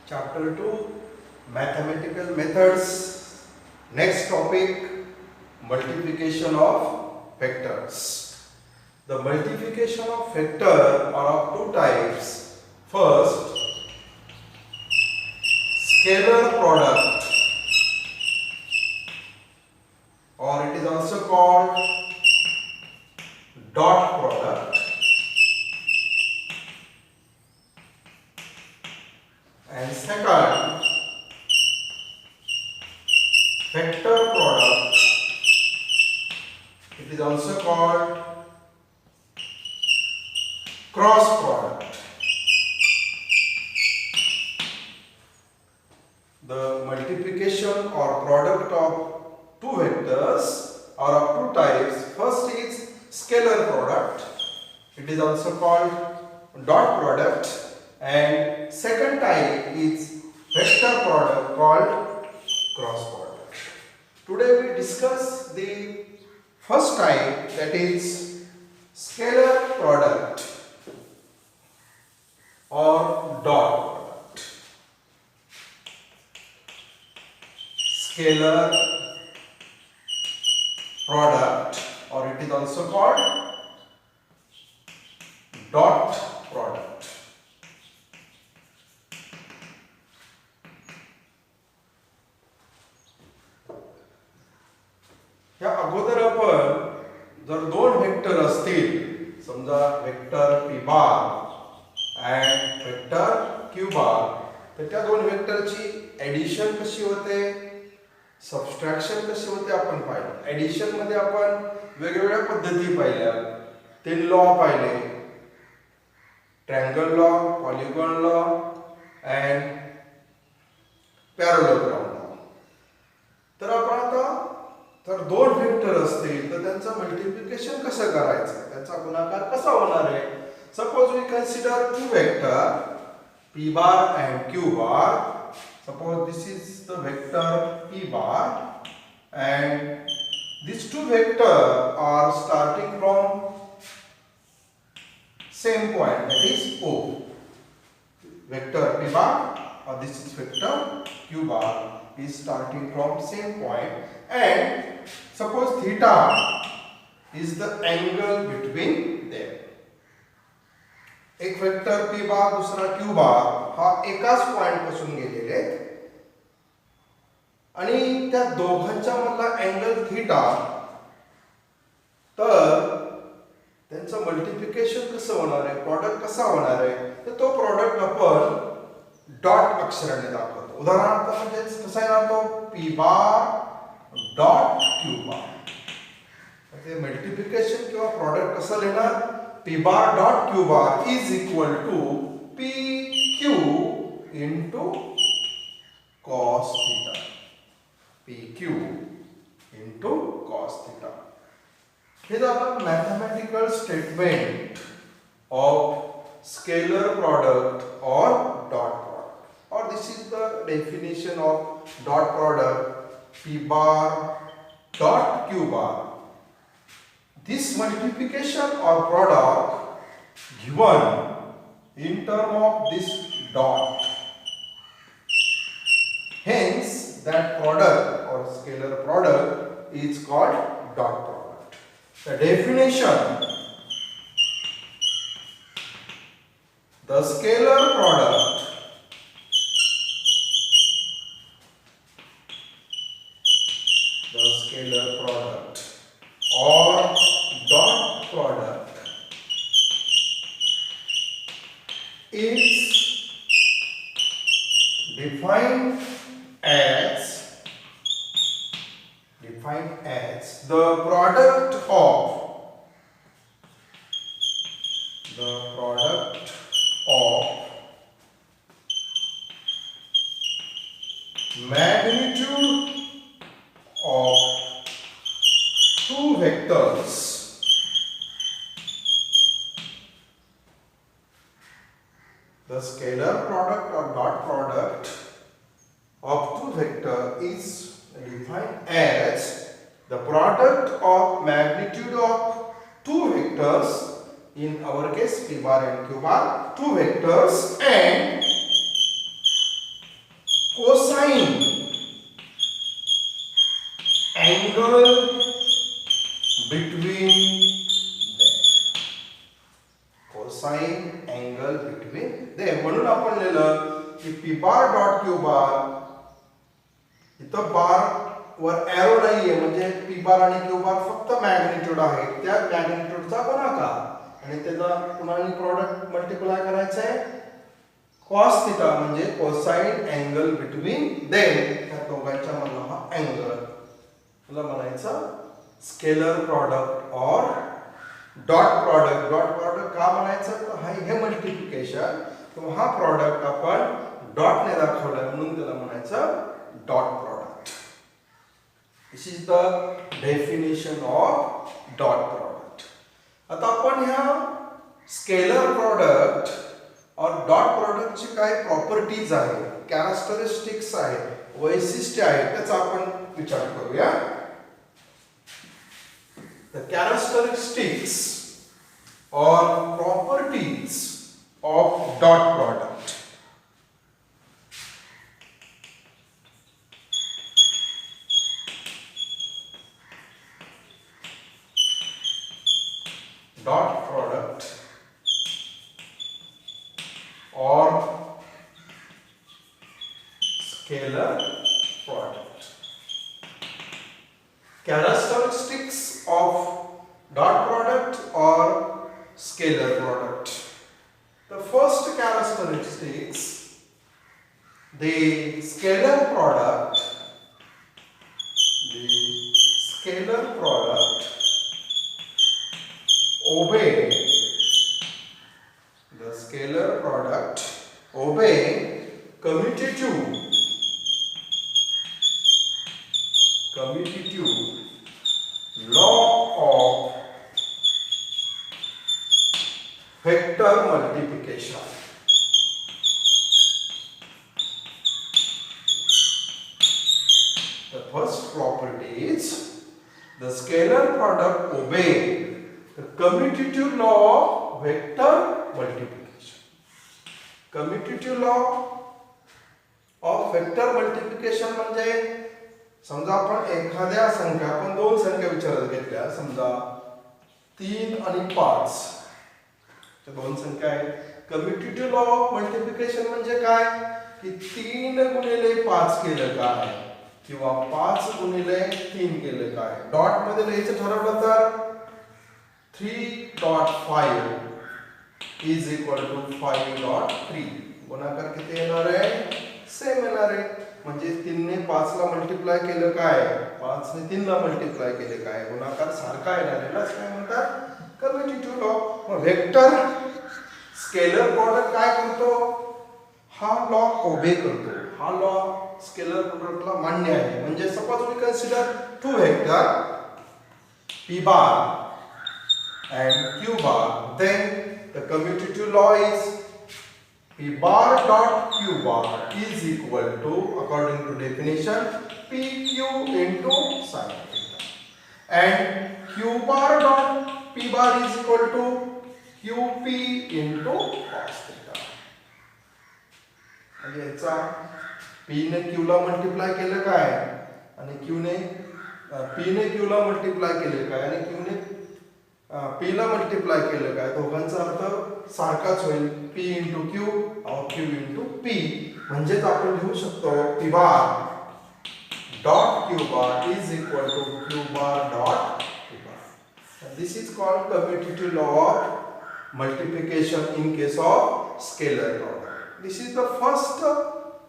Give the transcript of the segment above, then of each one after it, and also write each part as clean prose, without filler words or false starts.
Chapter 2 Mathematical Methods. Next topic, multiplication of vectors. The multiplication of vector are of two types. First, scalar product, or it is also called dot product, and second, vector product, it is also called cross product. The multiplication or product of two vectors are of two types. First is scalar product, it is also called dot product, and second type is vector product called cross product. Today we discuss the first type, that is scalar product or dot product. Scalar product, or it is also called dot product. या अगोदर आपण जर दोन vector असतील, समजा vector p bar and vector q बार, तर त्या दोन वेक्टरची ऍडिशन कशी होते, सबट्रॅक्शन कशी होते आपण पाहिले. ऍडिशन मध्ये आपण वेगवेगळ्या पद्धती पाहिल्या. तीन लॉ पाहिले, triangle law, polygon law and parallelogram law. तर आपण आता तर दोन वेक्टर असतील तर त्यांचं मल्टिप्लिकेशन कसं करायचं, त्यांचा गुणाकार कसा होणार आहे. Suppose we consider two vector p bar and q bar. Suppose this is the vector p bar and these two vectors are starting from same point, that is O. Vector p bar or this is vector q bar is starting from same point, and suppose theta is the angle between them. एक vector p बार दूसरा q बार हा एकाच point पासून गेलेले आहेत आणि त्या दोघांच्या मधला अँगल थीटा. तर त्यांचं मल्टिप्लिकेशन कसं होणार आहे, प्रॉडक्ट कसा होणार आहे, तर तो प्रॉडक्ट आपण डॉट अक्षराने दाखवतो. उदाहरणार्थ म्हणजे कसा येणार तो p बार डॉट q बार. ते मल्टिप्लिकेशन किंवा प्रॉडक्ट कसं लिहिणार, p bar dot q bar is equal to pq into cos theta. pq into cos theta. हे झालं mathematical statement of scalar product or dot product, or this is the definition of dot product p bar dot q bar. This multiplication or product given in term of this dot. Hence that product or scalar product is called dot product. The definition: the scalar product or dot product is defined as the product of magnitude of two vectors the scalar product or dot product of two vectors is defined as the product of magnitude of two vectors, in our case p bar and q bar, two vectors, and cosine angle between them. Cosine angle between them. म्हणून आपण लिहिलं की p bar dot q बार, इथं बार वर arrow नाहीये म्हणजे p बार आणि q बार फक्त magnitude आहे, त्या मॅग्निट्यूडचा गुणाकार आणि त्याला पुन्हा प्रॉडक्ट मल्टिप्लाय करायचं आहे cos थिटा म्हणजे कोसाइन अँगल बिटवीन देम, त्या दोघांच्या मधला हा अँगल तुला म्हणायचं स्केलर प्रॉडक्ट और डॉट प्रॉडक्ट. डॉट प्रॉडक्ट का म्हणायचं तर हा हे मल्टिप्लिकेशन किंवा हा प्रॉडक्ट आपण डॉटने दाखवलाय म्हणून त्याला म्हणायचं dot product. This is the definition of dot product. आता आपण ह्या स्केलर प्रॉडक्ट और डॉट प्रॉडक्टची काय प्रॉपर्टीज आहे, कॅरेक्टरिस्टिक्स आहे, वैशिष्ट्य आहे त्याचा आपण विचार करूया. The characteristics or properties of dot product. Dot product or scalar product. Characteristics of dot product or scalar product. The first characteristics, the scalar product obey commutative law of vector multiplication. The first property is the scalar product obey the commutative law of vector multiplication. Commutative law of vector multiplication म्हणजे समजा आपण एखाद्या संख्या, आपण दोन संख्या विचारात घेतल्या, समजा 3 आणि 5 त्या दोन संख्या आहेत. कम्युटेटिव्ह लॉ ऑफ मल्टिप्लिकेशन म्हणजे काय की 3 गुणिले 5 केलं काय किंवा 5 गुणिले 3 केलं काय. डॉट मध्ये लिहायचं ठरवलं तर 3.5 इज इक्वल टू 5.3. गुणाकार किती येणार आहे, सेम येणार आहे. म्हणजे 3 ने 5 ला मल्टिप्लाय केलं काय, 5 ने 3 ला मल्टिप्लाय केले काय, गुणाकार सारखा येणार आहे. यालाच काय म्हणतात कम्युटेटिव्ह लॉ. मग वेक्टर स्केलर प्रॉडक्ट काय करतो, हा लॉ ओबे करतो. हा लॉ स्केलर प्रॉडक्टला मान्य आहे. म्हणजे suppose we consider two vector p bar and q bar, then the commutative law is p bar dot q bar is equal to, according to definition, pq into sin theta, and q bar dot p bar is equal to qp into cos theta. म्हणजे याचा p ने q ला multiply केलं काय आणि q ने p ने q ला multiply केलं काय आणि q ने p ला मल्टिप्लाय केलं काय, दोघांचा अर्थ सारखाच होईल. p into q और q into p. म्हणजेच आपण लिहू शकतो p bar dot q bar is equal to q bar dot p bar. And this is called commutative law of multiplication in case of scalar product. This is the first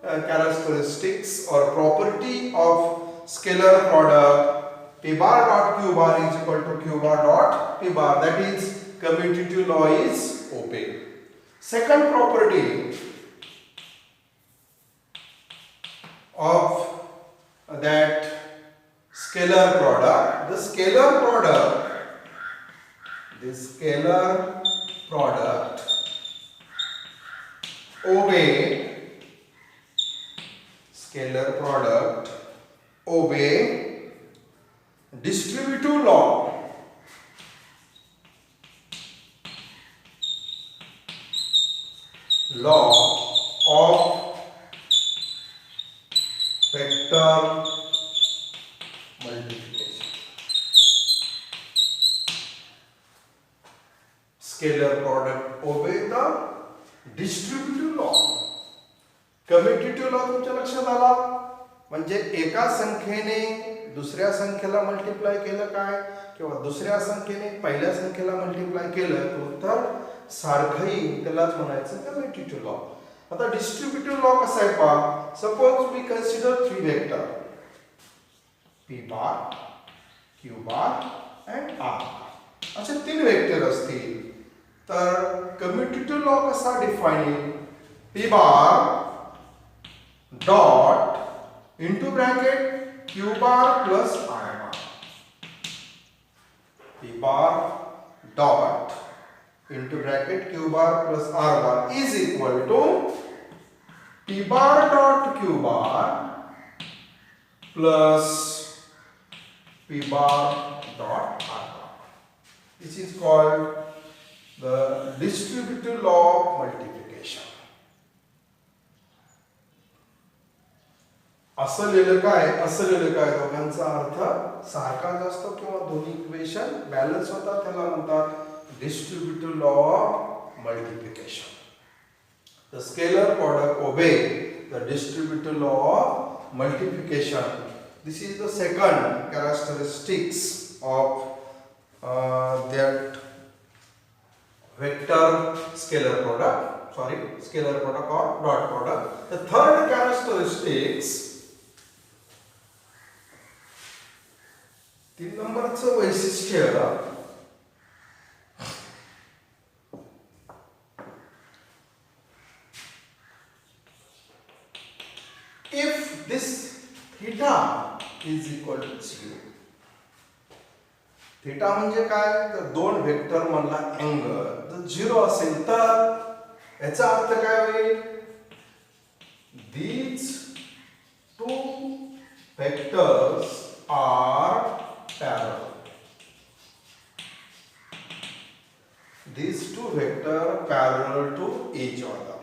characteristics or property of scalar product. P bar dot q bar is equal to q bar dot p bar. That is commutative law is obeyed. Second property of that scalar product, the scalar product obey distributive law of scalar product obey the distributive law. Commutative law तुमच्या लक्षात आला म्हणजे एका संख्येने दुसऱ्या संख्येला multiply केलं काय किंवा दुसऱ्या संख्येने पहिल्या संख्येला मल्टिप्लाय केलं तर उत्तर सारखं येईल, त्यालाच म्हणायचं कम्युटेटिव्ह लॉ. आता डिस्ट्रीब्युटिव्ह लॉ कसा आहे पहा. Suppose we consider 3 vector p bar q bar and r असे 3 वेक्टर असतील तर कम्युटेटिव्ह लॉ कसा डिफाइन येईल. p bar dot into bracket q bar plus r bar. p bar dot into bracket q bar plus r bar is equal to p bar dot q bar plus p bar dot r bar. This is called the distributive law of multiplication. असं लिहिलं काय दोघांचा अर्थ सारखाच असतो किंवा दोन्ही equation balance होतात त्याला म्हणतात distributive law of multiplication. The scalar product obey the distributive law of multiplication. This is the second characteristics of that vector scalar product or dot product. The third characteristics 3 नंबरचं वैशिष्ट्य if this theta is equal to 0. Theta म्हणजे काय तर दोन vector मधला angle जर 0 असेल तर याचा अर्थ काय होईल. these two vectors are parallel. These two vectors parallel to each other.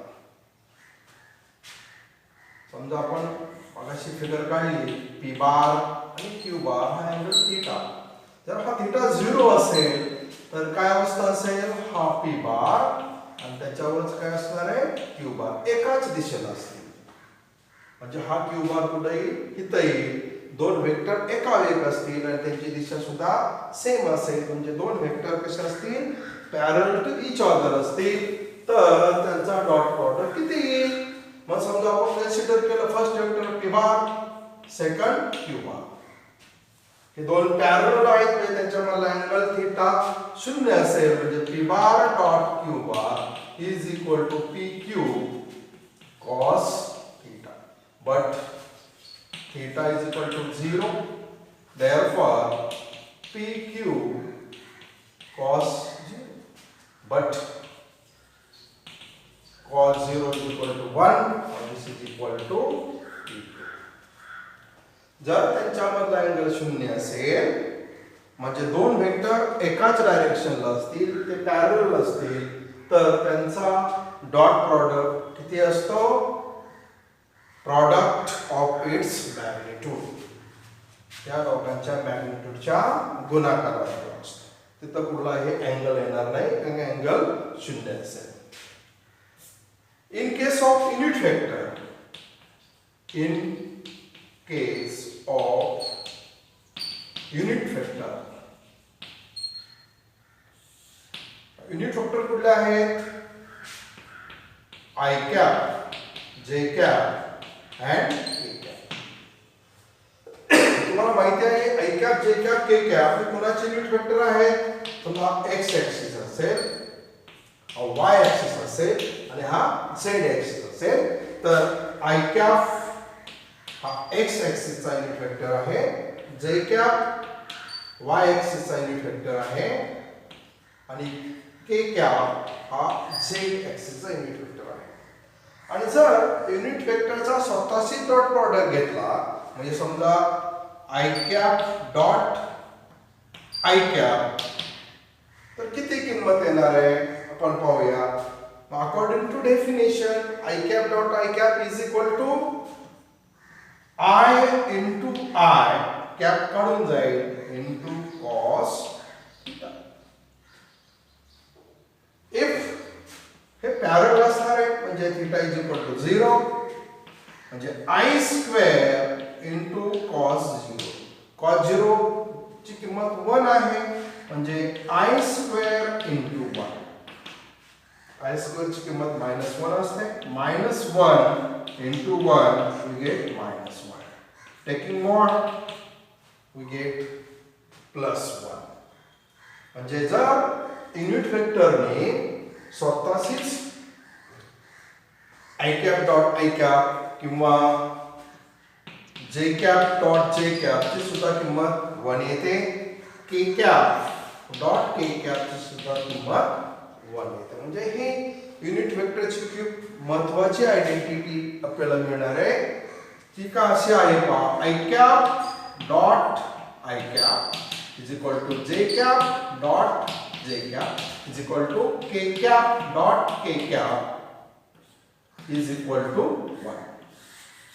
समजा आपण मगाशी फिगर काढली p बार आणि q बार हा अँगल थीटा. जर हा थीटा 0 असेल तर काय अवस्था असेल हा p बार आणि त्याच्यावरच काय असणार आहे q बार एकाच दिशेला असतील. म्हणजे हा q बार कुठे येईल इथं येईल. दोन वेक्टर एका वेग असतील आणि त्यांची दिशा सुद्धा सेम असेल म्हणजे दोन वेक्टर कसे असतील पॅरलल टू ईच अदर असतील तर त्यांचा डॉट प्रॉडक्ट किती येईल. मग समजा आपण कन्सिडर केलं फर्स्ट वेक्टर p बार सेकंड q बार. हे दोन पॅरलल आहेत म्हणजे त्यांच्यामधला अँगल थीटा 0 असेल म्हणजे p bar dot q bar is equal to pq cos theta. But theta is equal to 0. Therefore pq cos 0. But cos 0 is equal to 1 or this is equal to pq. जर त्यांच्यामधला angle 0 असेल म्हणजे दोन vector एकाच डायरेक्शनला असतील ते parallel असतील तर त्यांचा डॉट प्रॉडक्ट किती असतो प्रॉडक्ट ऑफ इट्स मॅग्निट्यूड. त्या दोघांच्या मॅग्निट्यूडच्या गुणाकारावर असतो. तिथं कुठला हे अँगल येणार नाही कारण अँगल 0 असेल. In case of unit vector, unit vector कुठले आहेत i cap j cap and k cap. तुम्हाला माहिती आहे i cap j cap k cap हे कोणाचे युनिट वेक्टर आहेत. समजा x ऍक्सिस असेल y ऍक्सिस असेल आणि हा z ऍक्सिस असेल तर i कॅप हा x ऍक्सिस चा युनिट वेक्टर आहे j कॅप y ऍक्सिस चा युनिट वेक्टर आहे आणि k कॅप हा z ऍक्सिस चा युनिट वेक्टर आहे. आणि जर युनिट वेक्टरचा स्वतःची डॉट प्रॉडक्ट घेतला म्हणजे समजा i cap dot i cap तर किती किंमत येणार आहे आपण पाहूया. According to definition i cap dot i cap is equal to i into i cap काढून जाईल इंटू कॉस थीटा. हे पॅरलल असणार आहे म्हणजे थीटा इज इक्वल टू 0 म्हणजे I square into cos 0. Cos 0 ची किंमत 1 आहे म्हणजे I square into 1. I square ची किंमत -1 असते. -1 into 1 we get -1. Taking mod we get +1. म्हणजे जर युनिट वेक्टरने स्वतःशीच i cap dot i cap किंवा j cap dot j cap ची सुद्धा किंमत 1 येते. k cap dot k cap ची सुद्धा किंमत 1 येते. म्हणजे हे युनिट वेक्टरची खूप महत्त्वाची आयडेंटिटी आपल्याला मिळणार आहे. ती का अशी आहे पहा i cap dot i cap is equal to j cap dot j cap is equal to k cap dot k cap is equal to 1.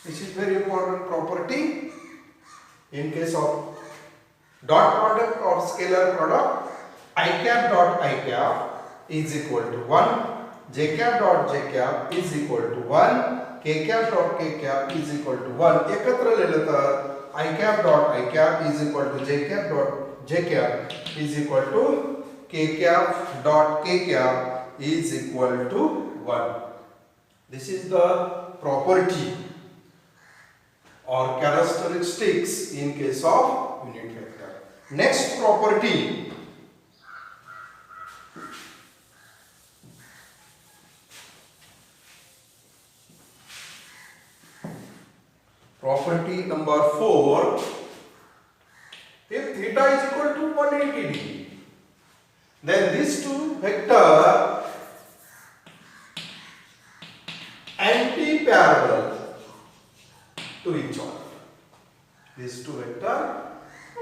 This is very important property in case of dot product or scalar product. I cap dot I cap is equal to 1, j cap dot j cap is equal to 1, k cap dot k cap is equal to 1. एकत्र लिहिलं तर I cap dot I cap is equal to j cap dot j cap is equal to k cap dot k cap is equal to 1. This is the property or characteristics in case of unit vector. Next property, property number 4. If theta is equal to 180 degree, then these two vector anti-parallel to each other. These two vector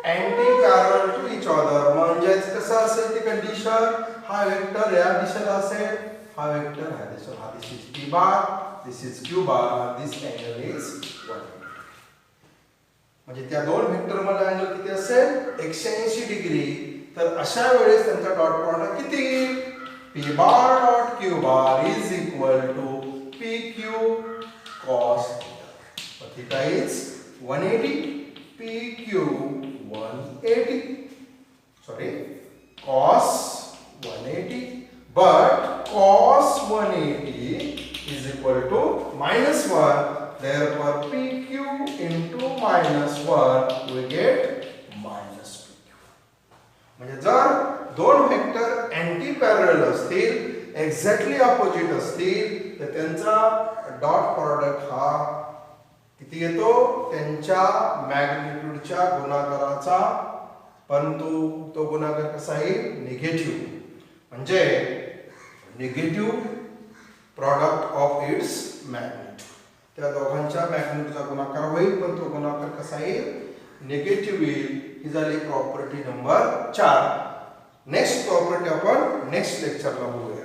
anti-parallel to each other. म्हणजेच कसं असेल ती condition, हा vector या दिशेला असेल, हा vector ह्या दिशेला. हा this is p bar, this is q bar, this angle is 180. म्हणजे त्या दोन वेक्टर मध्ये अँगल किती असेल 180 डिग्री. तर अशा वेळेस त्यांचा डॉट प्रॉडक्ट किती p bar dot q bar is equal to pq cos theta. Theta is 180, pq 180. Sorry, cos 180, but cos 180 is equal to -1. Therefore, PQ into -1 we get -PQ. म्हणजे जर दोन वेक्टर अँटी पॅरलल असतील, exactly opposite असतील, तर त्यांचा dot product हा किती येतो त्यांच्या मॅग्निट्यूडच्या गुणाकाराचा. परंतु तो गुणाकार कसा आहे निगेटिव्ह. म्हणजे negative product of its magnitude. त्या दोघांच्या मॅग्निट्यूडचा गुणाकार होईल पण तो गुणाकार कसा येईल निगेटिव्ह येईल. ही झाली प्रॉपर्टी नंबर 4. नेक्स्ट प्रॉपर्टी आपण नेक्स्ट लेक्चरला बघूया.